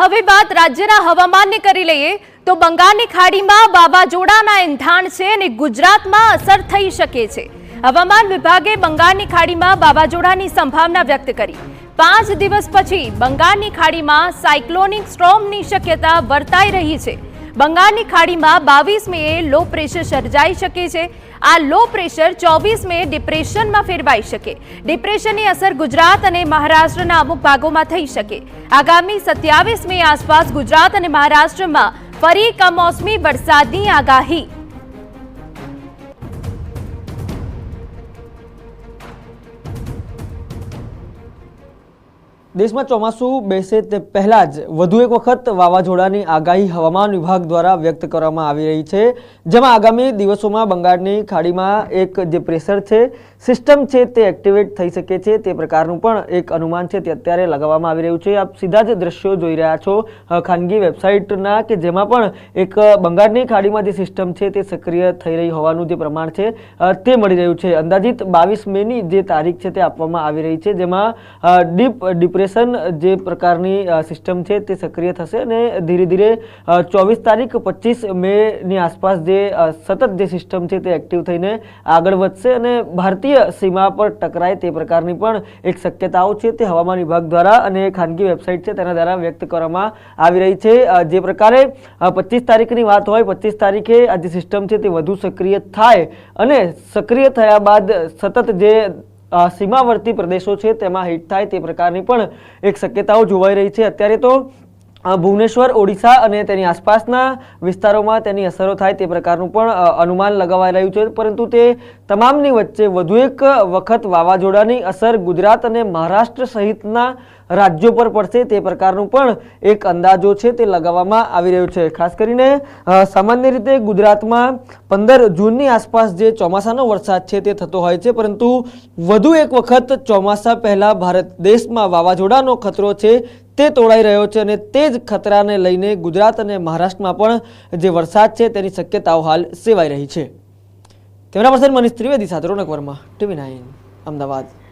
હવે બાદ રાજ્યના હવામાનને કરી લઈએ તો બંગાળની ખાડીમાં વાવાઝોડાના એંધાણ છે અને ગુજરાતમાં અસર થઈ શકે છે। હવામાન વિભાગે બંગાળની ખાડીમાં વાવાઝોડાની સંભાવના વ્યક્ત કરી। 5 દિવસ પછી બંગાળની ખાડીમાં સાયક્લોનિક સ્ટ્રોમની શક્યતા વર્તાઈ રહી છે। બંગાળની ખાડીમાં 22 મેએ લો પ્રેશર સર્જાઈ શકે છે। આ લો પ્રેશર 24 મે ડિપ્રેશનમાં ફેરવાઈ શકે। ડિપ્રેશનની અસર ગુજરાત અને મહારાષ્ટ્રના અમુક ભાગોમાં થઈ શકે। આગામી 27 મે આસપાસ ગુજરાત અને મહારાષ્ટ્રમાં ફરી કમોસમી વરસાદની આગાહી। देश में ચોમાસું બેસે તે પહેલા જ વધુ એક વખત વાવાઝોડાની આગાહી હવામાન વિભાગ દ્વારા વ્યક્ત કરવામાં આવી રહી છે, જેમાં આગામી દિવસોમાં બંગાળની ખાડીમાં એક જે પ્રેશર છે સિસ્ટમ છે તે એક્ટિવેટ થઈ શકે છે તે પ્રકારનું પણ એક અનુમાન છે તે અત્યારે લગાવવામાં આવી રહ્યું છે। આપ સીધા જ દ્રશ્યો જોઈ રહ્યા છો ખાનગી વેબસાઇટના કે જેમાં પણ એક બંગાળની ખાડીમાં જે સિસ્ટમ છે તે સક્રિય થઈ રહી હોવાનું જે પ્રમાણ છે તે મળી રહ્યું છે। અંદાજિત 22 મેની જે તારીખ છે તે આપવામાં આવી રહી છે, જેમાં ડિપ્રેશન જે પ્રકારની સિસ્ટમ છે તે સક્રિય થશે અને ધીરે ધીરે 24 તારીખ 25 મેની આસપાસ જે સતત જે સિસ્ટમ છે તે એક્ટિવ થઈને આગળ વધશે અને ભારતીય સીમા પર ટકરાય તે પ્રકારની પણ એક શક્યતાઓ છે તે હવામાન વિભાગ દ્વારા અને ખાનગી વેબસાઇટ છે તેના દ્વારા વ્યક્ત કરવામાં આવી રહી છે। જે પ્રકારે 25 તારીખની વાત હોય, 25 તારીખે આ જે સિસ્ટમ છે તે વધુ સક્રિય થાય અને સક્રિય થયા બાદ સતત જે सीमावर्ती प्रदेशों છે તેમાં હિટ થાય તે પ્રકારની પણ એક શક્યતાઓ જોવાઈ રહી છે। અત્યારે તો ભુવનેશ્વર, ઓડિશા અને તેની આસપાસના વિસ્તારોમાં તેની અસરો થાય તે પ્રકારનું પણ અનુમાન લગાવાઈ રહ્યું છે, પરંતુ તે તમામની વચ્ચે વધુ એક વખત વાવાઝોડાની અસર ગુજરાત અને મહારાષ્ટ્ર સહિતના રાજ્યો પર પડશે તે પ્રકારનું પણ એક અંદાજો છે તે લગાવવામાં આવી રહ્યો છે। ખાસ કરીને સામાન્ય રીતે ગુજરાતમાં 15 જૂનની આસપાસ જે ચોમાસાનો વરસાદ છે તે થતો હોય છે, પરંતુ વધુ એક વખત ચોમાસા પહેલા ભારત દેશમાં વાવાઝોડાનો ખતરો છે તે તોડાઈ રહ્યો છે અને તે જ ખતરાને લઈને ગુજરાત અને મહારાષ્ટ્રમાં પણ જે વરસાદ છે તેની શક્યતાઓ હાલ સેવાઈ રહી છે। કેમેરા પર્સન મનીષ ત્રિવેદી સાથે રોનક વર્મા, TV9 અમદાવાદ।